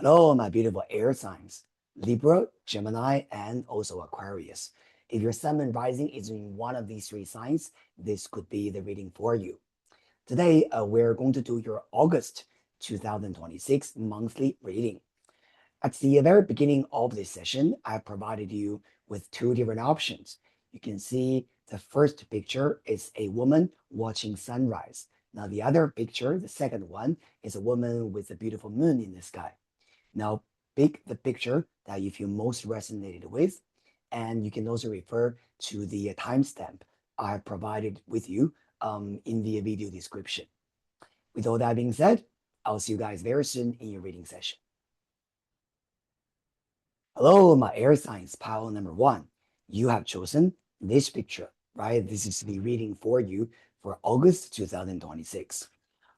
Hello, my beautiful air signs, Libra, Gemini, and also Aquarius. If your sun and rising is in one of these three signs, this could be the reading for you. Today, we're going to do your August 2026 monthly reading. At the very beginning of this session, I provided you with two different options. You can see the first picture is a woman watching sunrise. Now, the other picture, the second one, is a woman with a beautiful moon in the sky. Now, pick the picture that you feel most resonated with, and you can also refer to the timestamp I have provided with you in the video description. With all that being said, I'll see you guys very soon in your reading session. Hello, my air signs, pile number one. You have chosen this picture, right? This is the reading for you for August 2026.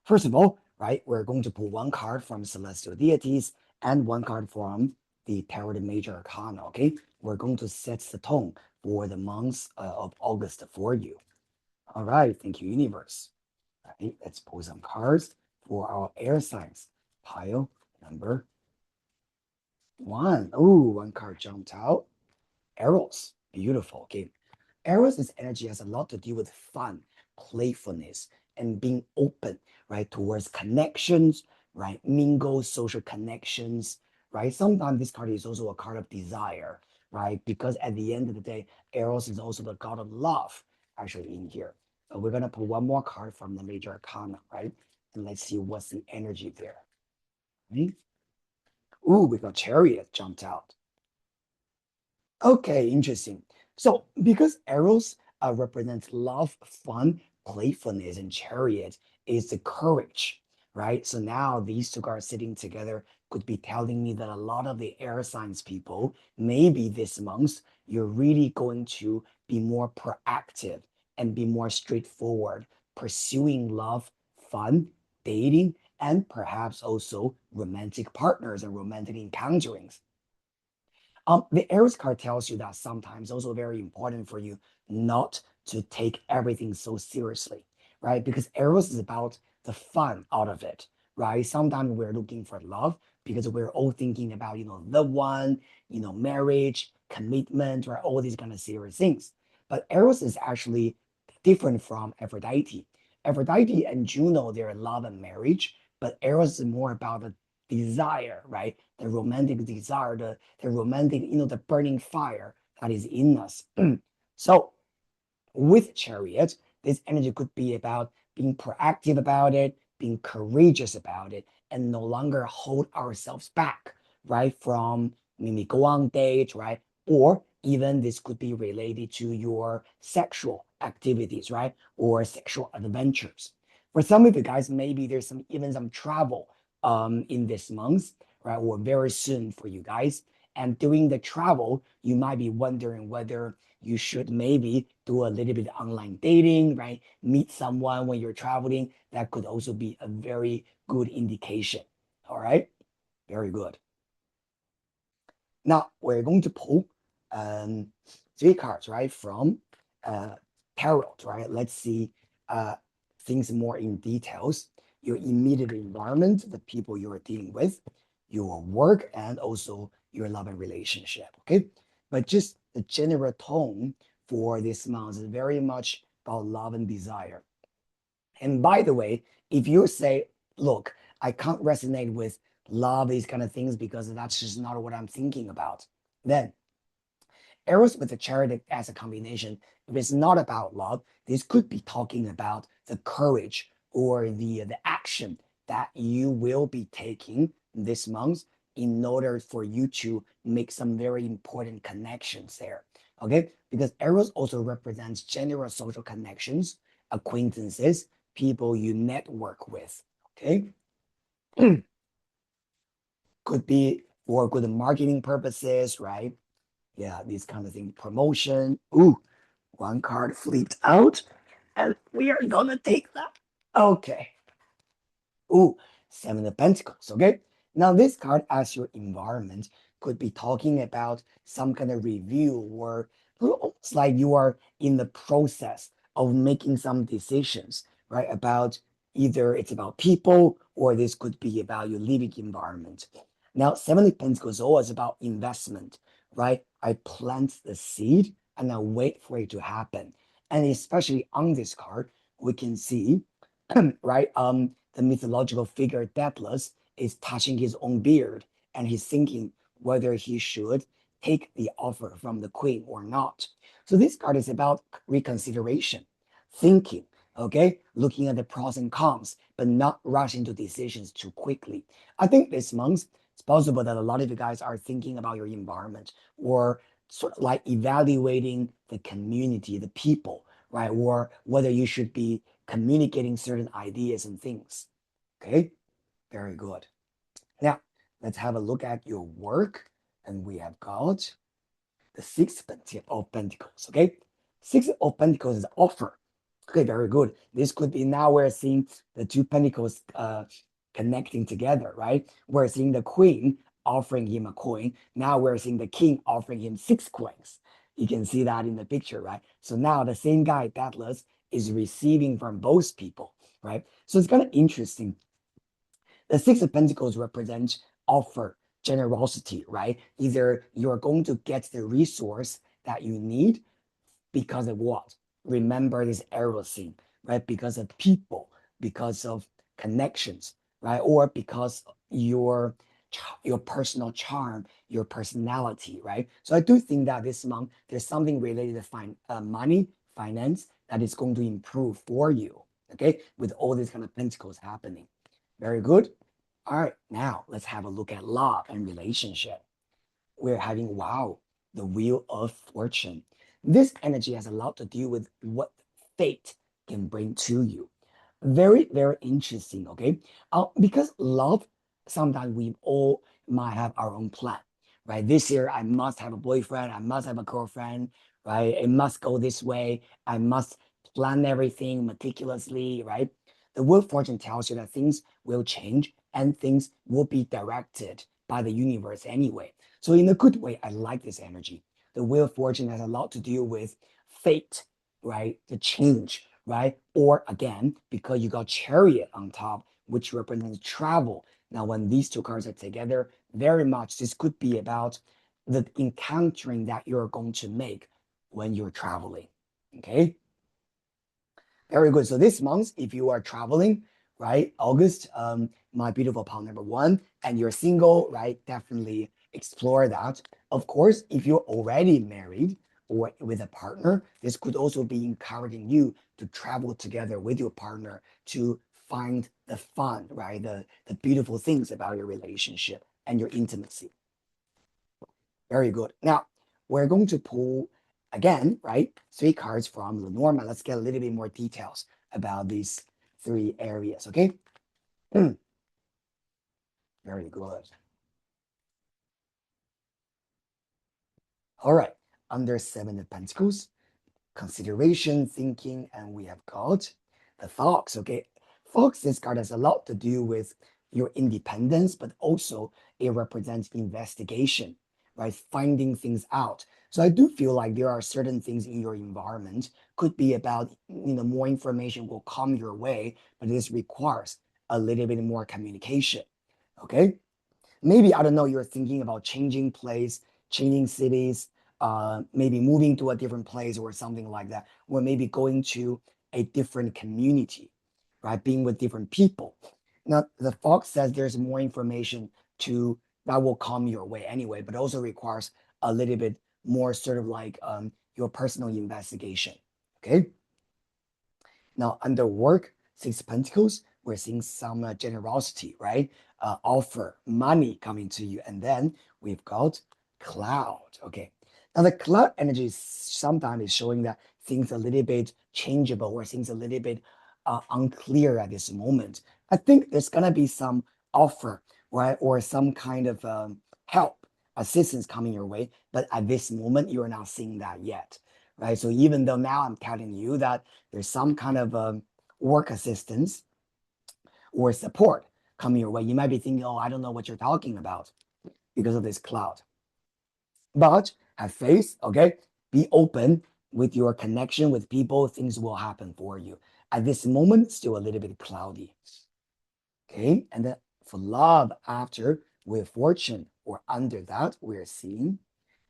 First of all, right, we're going to pull one card from celestial deities and one card from the Tarot Major Arcana, okay? We're going to set the tone for the month of August for you. All right, thank you, universe. All right, let's pull some cards for our air signs. Pile number one. Ooh, one card jumped out. Eros, beautiful, okay? Eros' energy has a lot to do with fun, playfulness, and being open, right, towards connections, right, mingle, social connections, right? Sometimes this card is also a card of desire, right? Because at the end of the day, Eros is also the god of love, actually, in here. So we're gonna put one more card from the Major Arcana, right? And let's see what's the energy there, right? Ooh, we got Chariot jumped out. Okay, interesting. So because arrows represents love, fun, playfulness, and chariot is the courage, right? So now these two cards sitting together could be telling me that a lot of the air signs people, maybe this month, you're really going to be more proactive and be more straightforward, pursuing love, fun, dating, and perhaps also romantic partners and romantic encounterings. The Aries card tells you that sometimes also very important for you not to take everything so seriously, right? Because Aries is about the fun out of it, right? Sometimes we're looking for love because we're all thinking about, the one, marriage, commitment, right? All these kind of serious things. But Aries is actually different from Aphrodite. Aphrodite and Juno, they're love and marriage, but Eros is more about the desire, right? The romantic desire, the romantic, the burning fire that is in us. So with Chariot, this energy could be about being proactive about it, being courageous about it, and no longer hold ourselves back, right? From maybe go on dates, right? Or even this could be related to your sexual activities, right? Or sexual adventures. For some of you guys, maybe there's even some travel in this month, right? Or very soon for you guys. And during the travel, you might be wondering whether you should maybe do a little bit of online dating, right? Meet someone when you're traveling. That could also be a very good indication. All right, very good. Now we're going to pull um, three cards, right, from uh, tarot, right? Let's see things more in details. Your immediate environment, the people you are dealing with, your work, and also your love and relationship. Okay, but just the general tone for this month is very much about love and desire. And by the way, if you say, look, I can't resonate with love, these kind of things, because that's just not what I'm thinking about, then Eros with the chariot as a combination, if it's not about love, this could be talking about the courage or the action that you will be taking this month in order for you to make some very important connections there. Okay, because Eros also represents general social connections, acquaintances, people you network with. Okay, could be for good marketing purposes, right? Yeah, these kind of things. Promotion. Ooh, one card flipped out, and we are gonna take that. Okay. Ooh, Seven of Pentacles. Okay. Now, this card as your environment could be talking about some kind of review or almost like you are in the process of making some decisions, right? About either it's about people or this could be about your living environment. Now, Seven of Pentacles is always about investment, right? I plant the seed and I wait for it to happen. And especially on this card, we can see, right, the mythological figure Daedalus is touching his own beard and he's thinking whether he should take the offer from the queen or not. So this card is about reconsideration, thinking, okay, looking at the pros and cons, but not rushing to decisions too quickly. I think this month it's possible that a lot of you guys are thinking about your environment or sort of like evaluating the community, the people, right? Or whether you should be communicating certain ideas and things. Okay, very good. Now, let's have a look at your work. And we have got the Six of Pentacles. Okay, Six of Pentacles is offer. Okay, very good. This could be now we're seeing the two pentacles connecting together, right? We're seeing the queen offering him a coin. Now we're seeing the king offering him 6 coins. You can see that in the picture, right? So now the same guy, Atlas, is receiving from both people, right? So it's kind of interesting. The Six of Pentacles represents offer, generosity, right? Either you're going to get the resource that you need because of what? Remember this arrow scene, right? Because of people, because of connections, right? Or because your personal charm, your personality, right? So I do think that this month there's something related to money, finance that is going to improve for you. Okay, with all these kind of pentacles happening. Very good. All right, now let's have a look at love and relationship. We're having, wow, the wheel of fortune. This energy has a lot to do with what fate can bring to you. Very, very interesting, okay? Because love, sometimes we all might have our own plan, right? This year, I must have a boyfriend, I must have a girlfriend, right? It must go this way. I must plan everything meticulously, right? The wheel of fortune tells you that things will change and things will be directed by the universe anyway. So in a good way, I like this energy. The wheel of fortune has a lot to do with fate, right? The change, right? Or again, because you got chariot on top, which represents travel. Now, when these two cards are together, very much this could be about the encountering that you're going to make when you're traveling. Okay. Very good. So this month, if you are traveling, right, August, my beautiful pal number one, and you're single, right, definitely explore that. Of course, if you're already married or with a partner, this could also be encouraging you to travel together with your partner to find the fun, right, the beautiful things about your relationship and your intimacy. Very good. Now, we're going to pull again, right? 3 cards from Lenormand. Let's get a little bit more details about these 3 areas, okay? Very good. All right. Under 7 of Pentacles, consideration, thinking, and we have got the Fox, okay? Fox, this card has a lot to do with your independence, but also it represents investigation, right? Finding things out. So I do feel like there are certain things in your environment, could be about, more information will come your way, but this requires a little bit more communication, okay? Maybe, I don't know, you're thinking about changing place, changing cities, maybe moving to a different place or something like that, or maybe going to a different community, right? Being with different people. Now, the Fox says there's more information to that will come your way anyway, but also requires a little bit more sort of like your personal investigation. Okay. Now, under work, 6 of Pentacles, we're seeing some generosity, right? Offer, money coming to you. And then we've got cloud. Okay. Now, the cloud energy sometimes is showing that things a little bit changeable or things a little bit unclear at this moment. I think there's going to be some offer, right? Or some kind of help, assistance coming your way. But at this moment, you're not seeing that yet, right? So even though now I'm telling you that there's some kind of work assistance or support coming your way, you might be thinking, oh, I don't know what you're talking about because of this cloud. But have faith, okay? Be open with your connection with people, things will happen for you. At this moment, still a little bit cloudy. Okay, and then for love after, with fortune, or under that, we're seeing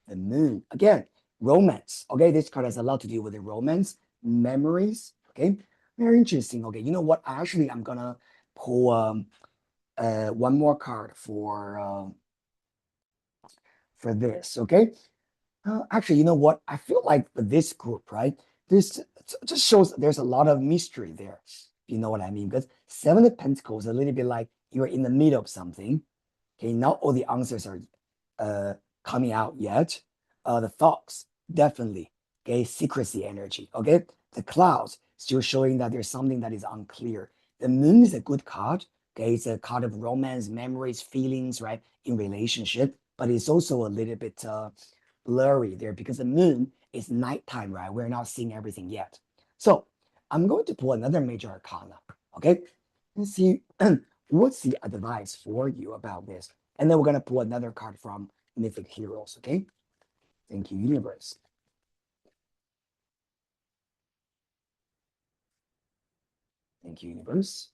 the moon. Again, romance. Okay, this card has a lot to do with the romance, memories. Okay, very interesting. Okay, you know what? Actually, I'm gonna pull one more card for this. Okay, actually, you know what? I feel like for this group, right? This just shows there's a lot of mystery there. You know what I mean? Because Seven of Pentacles is a little bit like you're in the middle of something. Okay, not all the answers are uh, coming out yet. The thoughts, definitely. Okay, secrecy energy. Okay, the clouds still showing that there's something that is unclear. The moon is a good card. Okay, it's a card of romance, memories, feelings, right, in relationship. But it's also a little bit blurry there because the moon is nighttime, right? We're not seeing everything yet. So I'm going to pull another major arcana. Okay, let's see what's the advice for you about this. And then we're going to pull another card from Mythic Heroes. Okay, thank you, universe. Thank you, universe.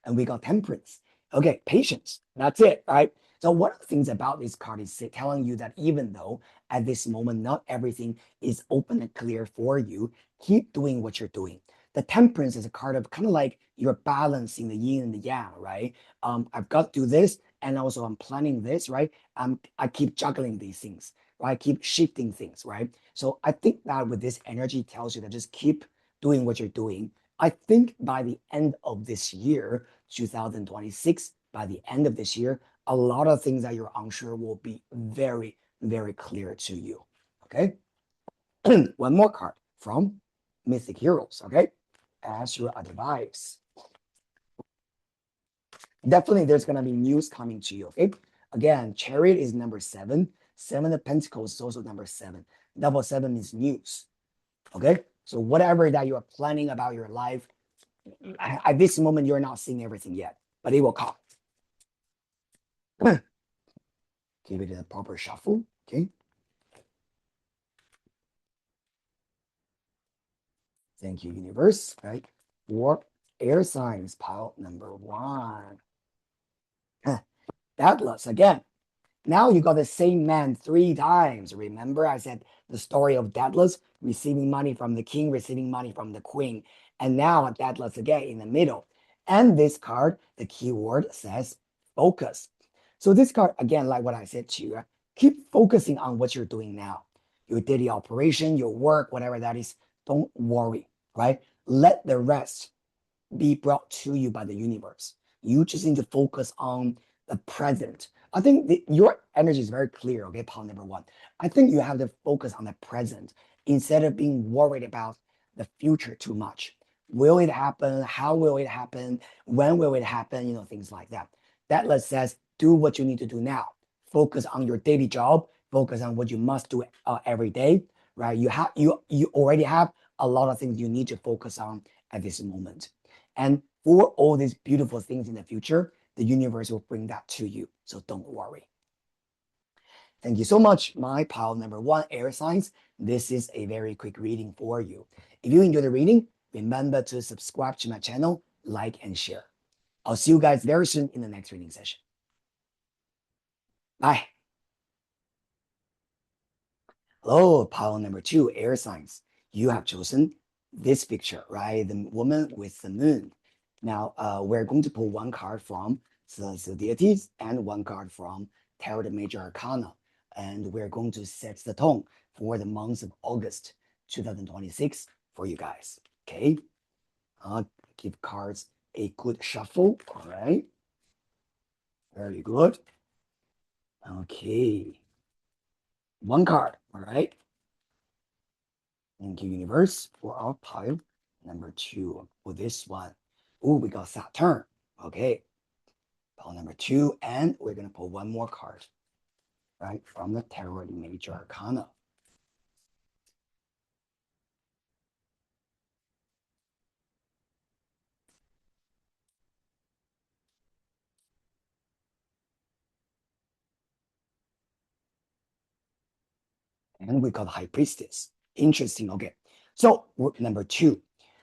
And we got temperance. Okay, patience. That's it, right? So one of the things about this card is telling you that even though at this moment not everything is open and clear for you, keep doing what you're doing. The temperance is a card of kind of like you're balancing the yin and the yang, right? I've got to do this, and also I'm planning this, right? I keep juggling these things, right? I keep shifting things, right? So I think that with this energy tells you that just keep doing what you're doing. I think by the end of this year, 2026, by the end of this year, a lot of things that you're unsure will be very, very clear to you. Okay. One more card from Mythic Heroes. Okay. As your advice. Definitely there's going to be news coming to you. Okay. Again, Chariot is number 7. Seven of Pentacles is also number 7. Double 7 means news. Okay. So whatever that you are planning about your life, at this moment, you're not seeing everything yet, but it will come. Give it a proper shuffle. Okay. Thank you, universe. Right. For air signs, pile number 1. Deathless again. Now you got the same man 3 times. Remember, I said the story of Daedalus receiving money from the king, receiving money from the queen. And now Daedalus again in the middle. And this card, the keyword says focus. So this card, again, like what I said to you, keep focusing on what you're doing now. Your daily operation, your work, whatever that is, don't worry, right? Let the rest be brought to you by the universe. You just need to focus on the present. I think your energy is very clear, okay, pile number 1. I think you have to focus on the present instead of being worried about the future too much. Will it happen? How will it happen? When will it happen? Things like that. That let says do what you need to do now. Focus on your daily job. Focus on what you must do every day, right? You already have a lot of things you need to focus on at this moment. And for all these beautiful things in the future, the universe will bring that to you. So don't worry. Thank you so much, my pile number 1, air signs. This is a very quick reading for you. If you enjoyed the reading, remember to subscribe to my channel, like, and share. I'll see you guys very soon in the next reading session. Bye. Hello, pile number 2, air signs. You have chosen this picture, right? The woman with the moon. Now, we're going to pull one card from the deities and one card from Tarot the Major Arcana. And we're going to set the tone for the month of August 2026 for you guys. Okay. Give cards a good shuffle. All right. Very good. Okay. One card. All right. Thank you, universe, for our pile number 2 with this one. Oh, we got Saturn. Okay. Pile number 2. And we're going to pull one more card, right, from the Tarot Major Arcana. And we got High Priestess. Interesting. Okay. So number 2,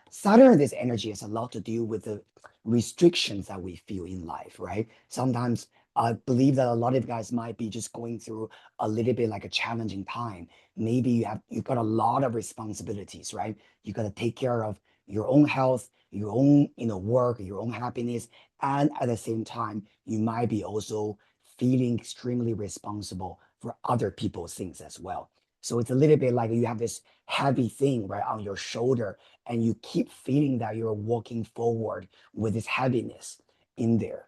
Saturn, this energy has a lot to do with the restrictions that we feel in life, right? Sometimes I believe that a lot of guys might be just going through a little bit like a challenging time. Maybe you've got a lot of responsibilities, right? You got to take care of your own health, your own, work, your own happiness, and at the same time, you might be also feeling extremely responsible for other people's things as well. So it's a little bit like you have this heavy thing right on your shoulder, and you keep feeling that you're walking forward with this heaviness in there.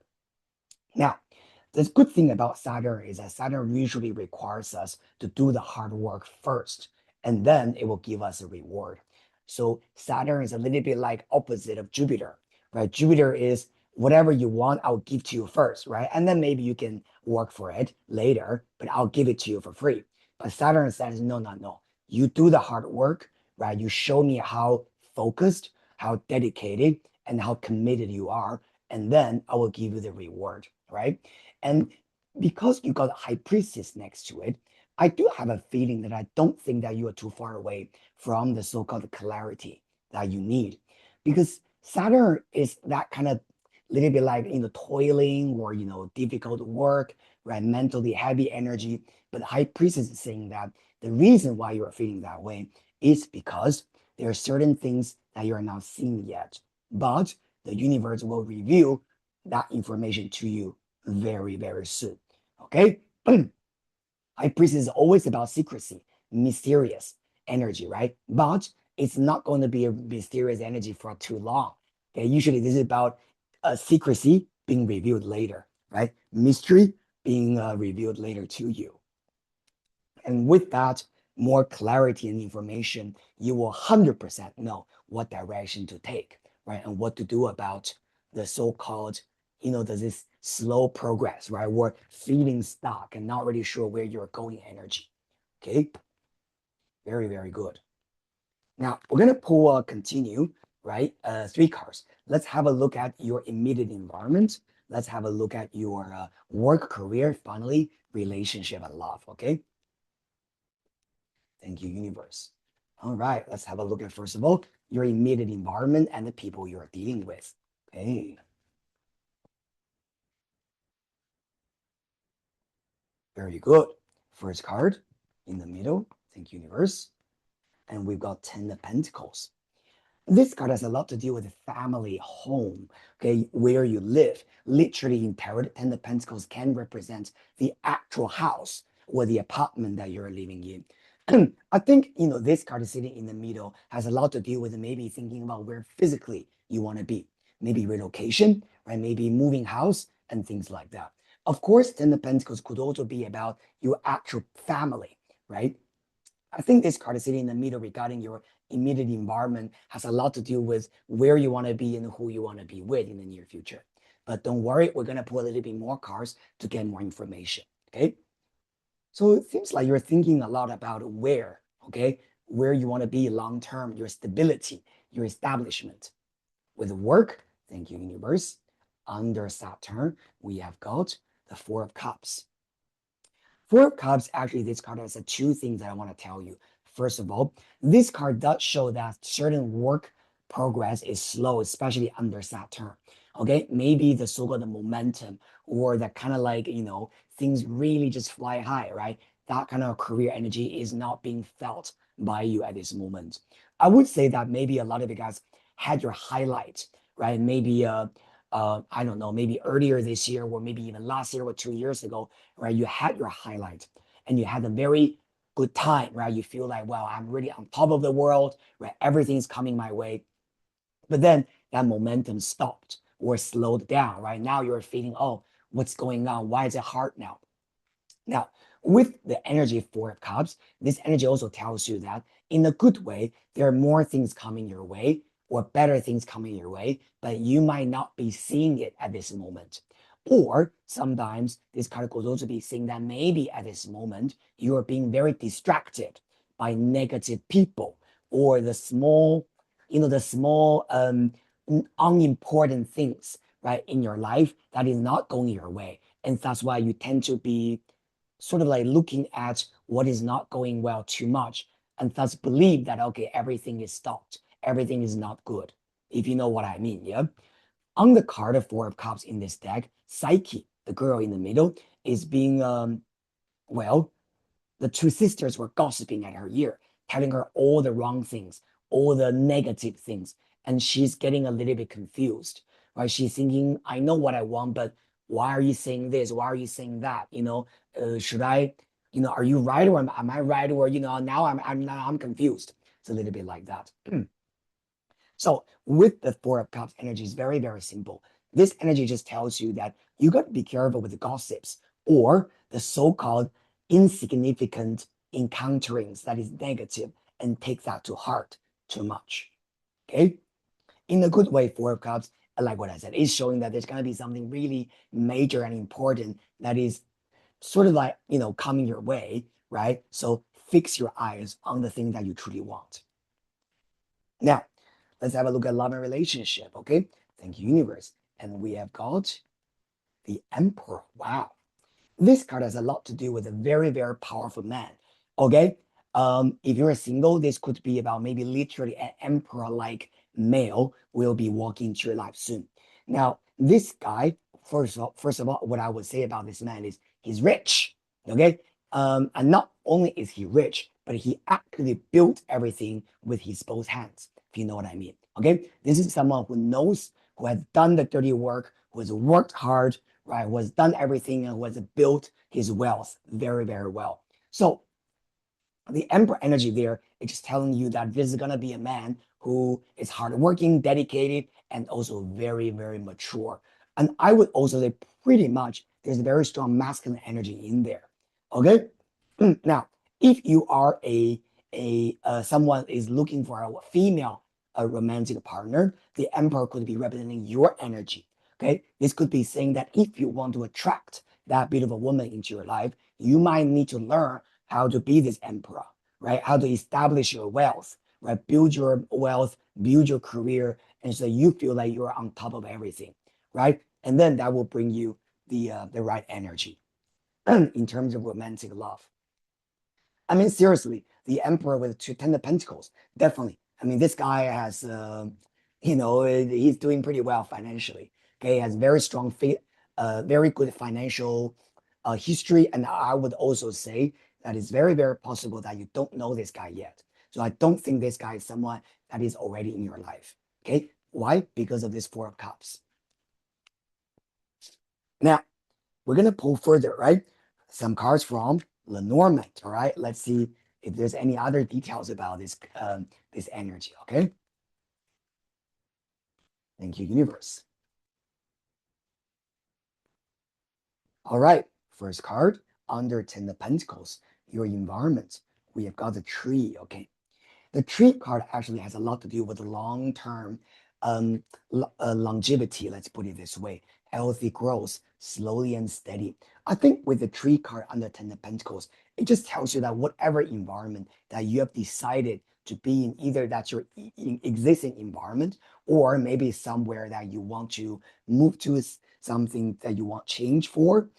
Now, the good thing about Saturn is that Saturn usually requires us to do the hard work first, and then it will give us a reward. So Saturn is a little bit like opposite of Jupiter, right? Jupiter is whatever you want, I'll give to you first, right? And then maybe you can work for it later, but I'll give it to you for free. But Saturn says, no, no, no. You do the hard work, right? You show me how focused, how dedicated, and how committed you are, and then I will give you the reward, right? And because you got a high priestess next to it, I do have a feeling that I don't think that you are too far away from the so-called clarity that you need. Because Saturn is that kind of little bit like toiling or difficult work, right? Mentally heavy energy. But high priestess is saying that the reason why you are feeling that way is because there are certain things that you are not seeing yet. But the universe will reveal that information to you very, very soon. Okay? High priest is always about secrecy, mysterious energy, right? But it's not going to be a mysterious energy for too long. Okay, usually this is about secrecy being revealed later, right? Mystery being revealed later to you. And with that, more clarity and information, you will 100% know what direction to take, right? And what to do about the so-called, this slow progress, right? Or feeling stuck and not really sure where you're going energy. Okay, very, very good. Now we're gonna pull continue, right? Three cards. Let's have a look at your immediate environment. Let's have a look at your work, career, finally, relationship, and love. Okay. Thank you, universe. All right, let's have a look at, first of all, your immediate environment and the people you're dealing with. Okay, very good. First card in the middle. Thank you, universe. And we've got 10 of Pentacles. This card has a lot to do with the family, home, okay, where you live. Literally in tarot, 10 of Pentacles can represent the actual house or the apartment that you're living in. I think, this card is sitting in the middle has a lot to do with maybe thinking about where physically you want to be. Maybe relocation, right? Maybe moving house and things like that. Of course, 10 of Pentacles could also be about your actual family, right? I think this card is sitting in the middle regarding your immediate environment has a lot to do with where you want to be and who you want to be with in the near future. But don't worry, we're going to pull a little bit more cards to get more information. Okay. So it seems like you're thinking a lot about where, okay, where you want to be long term, your stability, your establishment. With work, thank you, universe. Under Saturn, we have got the Four of Cups. Four of Cups, actually, this card has two things that I want to tell you. First of all, this card does show that certain work progress is slow, especially under Saturn. Okay, maybe the so-called momentum or that kind of like, things really just fly high, right? That kind of career energy is not being felt by you at this moment. I would say that maybe a lot of you guys had your highlight, right? Maybe I don't know, maybe earlier this year or maybe even last year or 2 years ago, right? You had your highlight and you had a very good time, right? You feel like, wow, I'm really on top of the world, right? Everything's coming my way. But then that momentum stopped or slowed down, right? Now you're feeling, oh, what's going on? Why is it hard now? Now, with the energy of Four of Cups, this energy also tells you that in a good way, there are more things coming your way or better things coming your way, but you might not be seeing it at this moment. Or sometimes this card could also be saying that maybe at this moment, you are being very distracted by negative people or the small, unimportant things, right, in your life that is not going your way. And that's why you tend to be sort of like looking at what is not going well too much and thus believe that, okay, everything is stopped. Everything is not good. If you know what I mean, yeah? On the card of Four of Cups in this deck, Psyche, the girl in the middle, is being well, the two sisters were gossiping at her ear, telling her all the wrong things, all the negative things, and she's getting a little bit confused, right? She's thinking, I know what I want, but why are you saying this? Why are you saying that? Should I, are you right or am I right? Or now I'm confused. It's a little bit like that. So with the Four of Cups energy is very, very simple. This energy just tells you that you got to be careful with the gossips or the so-called insignificant encounterings that is negative and take that to heart too much. Okay. In a good way, Four of Cups, like what I said, is showing that there's going to be something really major and important that is sort of like, coming your way, right? So fix your eyes on the thing that you truly want. Now, let's have a look at love and relationship, okay? Thank you, universe. And we have got the Emperor. Wow. This card has a lot to do with a very, very powerful man. Okay. If you're single, this could be about maybe literally an emperor-like male will be walking into your life soon. Now, this guy, first of all, what I would say about this man is he's rich. Okay. And not only is he rich, but he actually built everything with his both hands, if you know what I mean. Okay. This is someone who knows, who has done the dirty work, who has worked hard, right, was done everything and was built his wealth very, very well. So the Emperor energy there is just telling you that this is going to be a man who is hardworking, dedicated, and also very, very mature. And I would also say pretty much there's a very strong masculine energy in there. Okay. Now, if you are someone is looking for a female a romantic partner, the Emperor could be representing your energy. Okay, this could be saying that if you want to attract that beautiful woman into your life, you might need to learn how to be this emperor, right? How to establish your wealth, right? Build your wealth, build your career, and so you feel like you're on top of everything, right? And then that will bring you the right energy in terms of romantic love. I mean, seriously, the Emperor with Ten of Pentacles, definitely. I mean, this guy has, he's doing pretty well financially. Okay, he has very strong, very good financial history, and I would also say that it's very, very possible that you don't know this guy yet. So I don't think this guy is someone that is already in your life. Okay, why? Because of this Four of Cups. Now, we're gonna pull further, right? Some cards from Lenormand. All right, let's see if there's any other details about this energy. Okay, thank you, universe. All right, first card under Ten of Pentacles, your environment. We have got the tree. Okay, the tree card actually has a lot to do with long-term um, longevity, let's put it this way, healthy growth, slowly and steady. I think with the tree card under Ten of Pentacles, it just tells you that whatever environment that you have decided to be in, either that's your existing environment or maybe somewhere that you want to move to, something that you want change for,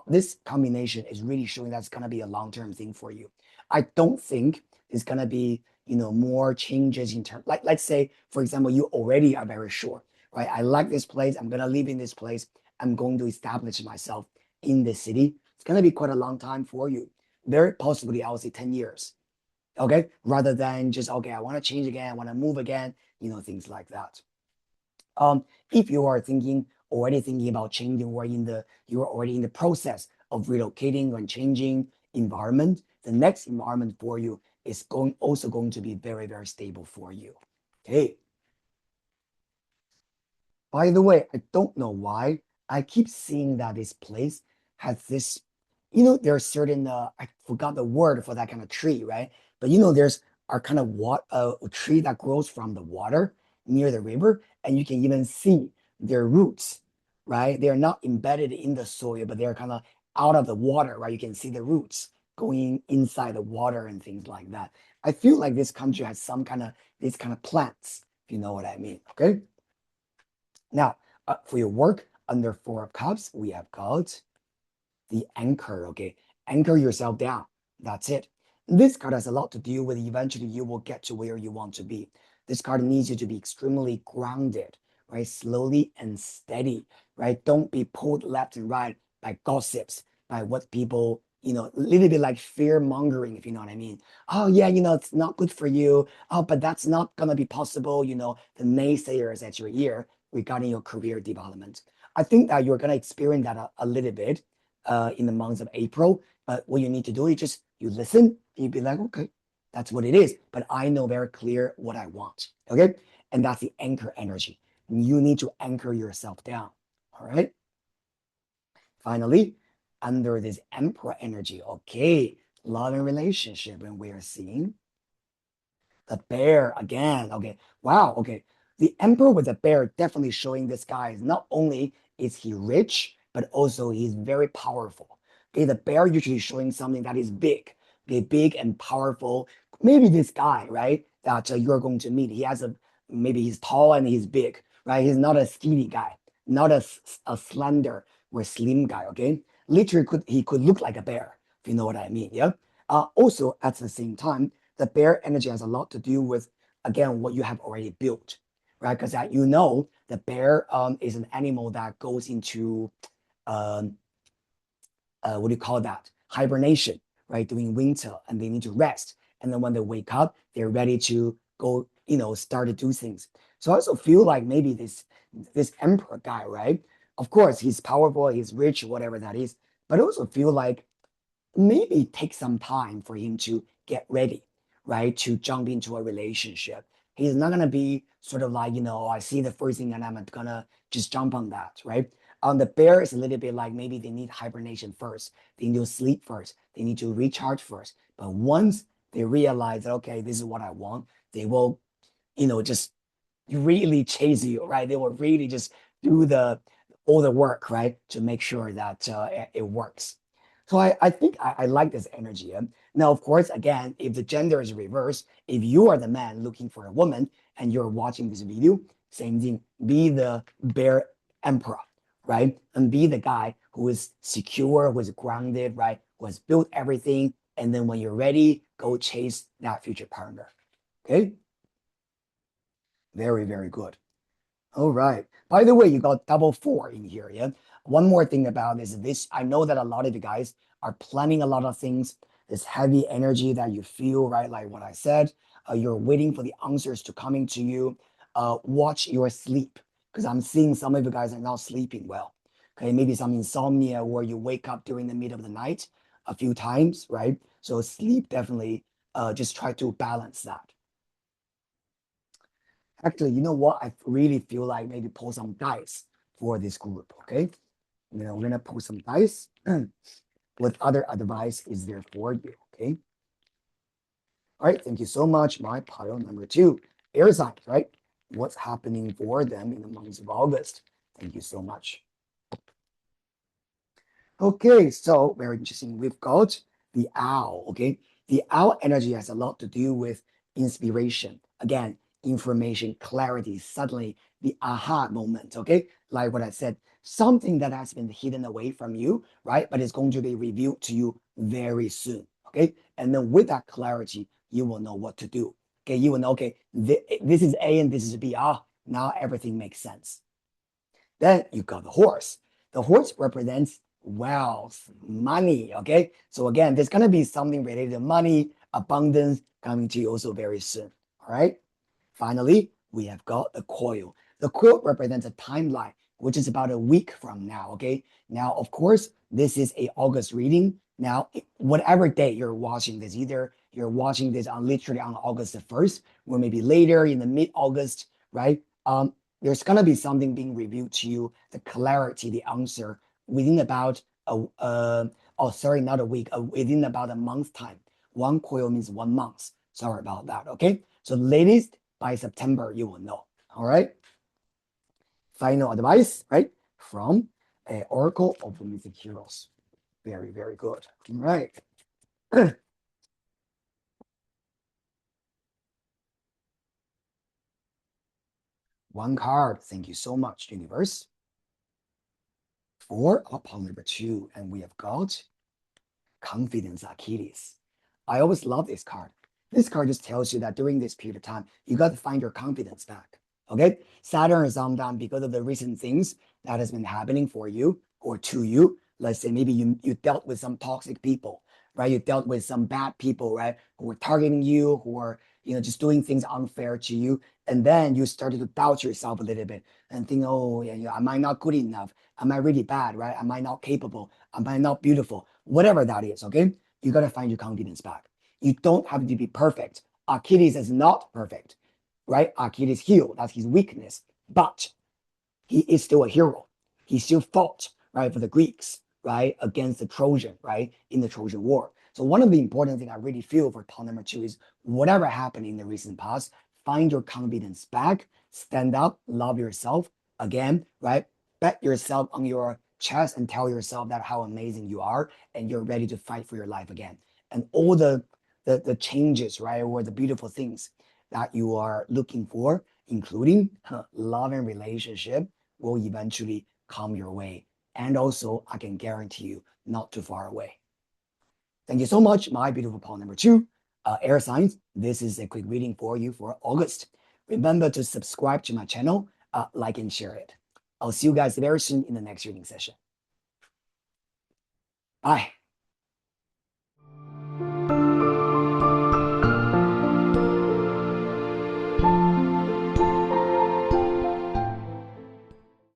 this combination is really showing that's going to be a long-term thing for you. I don't think it's going to be more changes in terms, like let's say, for example, you already are very sure, right? I like this place. I'm going to live in this place. I'm going to establish myself in this city. It's going to be quite a long time for you. Very possibly, I would say 10 years. Okay. Rather than just, okay, I want to change again. I want to move again, things like that. If you are already thinking about changing, or you're already in the process of relocating and changing environment, the next environment for you is also going to be very, very stable for you. Okay. By the way, I don't know why I keep seeing that this place has this, there are certain, I forgot the word for that kind of tree, right? But there's our kind of a tree that grows from the water near the river, and you can even see their roots, right? They're not embedded in the soil, but they're kind of out of the water, right? You can see the roots going inside the water and things like that. I feel like this country has these kind of plants, if you know what I mean. Okay. Now, for your work under Four of Cups, we have got the anchor. Okay, anchor yourself down. That's it. This card has a lot to do with eventually you will get to where you want to be. This card needs you to be extremely grounded, right? Slowly and steady, right? Don't be pulled left and right by gossips, by what people, a little bit like fear mongering, if you know what I mean. Oh, yeah, it's not good for you. Oh, but that's not going to be possible. The naysayers at your ear regarding your career development. I think that you're going to experience that a little bit in the months of April. But what you need to do is just you listen, and you be like, okay, that's what it is. But I know very clear what I want. Okay. And that's the anchor energy. You need to anchor yourself down. All right. Finally, under this emperor energy, okay, love and relationship, and we are seeing the bear again. Okay. Wow. Okay. The emperor with the bear definitely showing this guy is not only is he rich, but also he's very powerful. Okay. The bear usually showing something that is big, okay, big and powerful. Maybe this guy, right, that you're going to meet, he has maybe he's tall and he's big, right? He's not a skinny guy, not a slender or slim guy. Okay. Literally, he could look like a bear, if you know what I mean. Yeah. Also, at the same time, the bear energy has a lot to do with, again, what you have already built, right? Because the bear is an animal that goes into um, what do you call that? Hibernation, right? During winter, and they need to rest. And then when they wake up, they're ready to go, start to do things. So I also feel like maybe this emperor guy, right? Of course, he's powerful, he's rich, whatever that is. But I also feel like maybe take some time for him to get ready, right? To jump into a relationship. He's not gonna be sort of like, I see the first thing and I'm gonna just jump on that, right? The bear is a little bit like maybe they need hibernation first. They need to sleep first. They need to recharge first. But once they realize that, okay, this is what I want, they will, just really chase you, right? They will really just do all the work, right, to make sure that it works. So I think I like this energy. Yeah? Now, of course, again, if the gender is reversed, if you are the man looking for a woman and you're watching this video, same thing, be the bear emperor, right? And be the guy who is secure, who is grounded, right? Who has built everything. And then when you're ready, go chase that future partner. Okay? Very, very good. All right. By the way, you got double four in here, yeah? One more thing about this, I know that a lot of you guys are planning a lot of things, this heavy energy that you feel, right? Like what I said, you're waiting for the answers to coming to you. Watch your sleep, because I'm seeing some of you guys are not sleeping well. Okay, maybe some insomnia where you wake up during the middle of the night a few times, right? So sleep definitely, just try to balance that. Actually, you know what? I really feel like maybe pull some dice for this group, okay? We're gonna pull some dice. What other advice is there for you, okay? All right, thank you so much. My pile number two, air signs, right? What's happening for them in the months of August? Thank you so much. Okay, so very interesting. We've got the owl, okay? The owl energy has a lot to do with inspiration. Again, information, clarity, suddenly the aha moment, okay? Like what I said, something that has been hidden away from you, right? But it's going to be revealed to you very soon, okay? And then with that clarity, you will know what to do. Okay, you will know, okay, this is A and this is B. Ah, now everything makes sense. Then you got the horse. The horse represents wealth, money. Okay. So again, there's going to be something related to money, abundance coming to you also very soon. All right. Finally, we have got the coil. The coil represents a timeline, which is about a week from now. Okay. Now, of course, this is a August reading. Now, whatever day you're watching this, either you're watching this on literally on August the 1st, or maybe later in the mid-August, right? There's gonna be something being revealed to you, the clarity, the answer within about oh, sorry, not a week, within about a month time. One coil means 1 month. Sorry about that. Okay. So latest by September, you will know. All right. Final advice, right? From Oracle of the Mythic Heroes. Very, very good. All right. One card. Thank you so much, universe. For upon number two, and we have got Confidence Achilles. I always love this card. This card just tells you that during this period of time, you got to find your confidence back. Okay. Saturn sometimes because of the recent things that has been happening for you or to you. Let's say maybe you dealt with some toxic people, right? You dealt with some bad people, right? Who were targeting you, who were, just doing things unfair to you. And then you started to doubt yourself a little bit and think, oh, yeah, am I not good enough? Am I really bad, right? Am I not capable? Am I not beautiful? Whatever that is, okay? You got to find your confidence back. You don't have to be perfect. Achilles is not perfect, right? Achilles heel, that's his weakness. But he is still a hero. He still fought, right, for the Greeks, right, against the Trojan, right, in the Trojan War. So one of the important things I really feel for point number 2 is whatever happened in the recent past, find your confidence back, stand up, love yourself again, right? Bet yourself on your chest and tell yourself that how amazing you are and you're ready to fight for your life again. And all the changes, right, or the beautiful things that you are looking for, including love and relationship, will eventually come your way. And also, I can guarantee you, not too far away. Thank you so much, my beautiful Paul number 2, air signs. This is a quick reading for you for August. Remember to subscribe to my channel, like and share it. I'll see you guys very soon in the next reading session. Bye.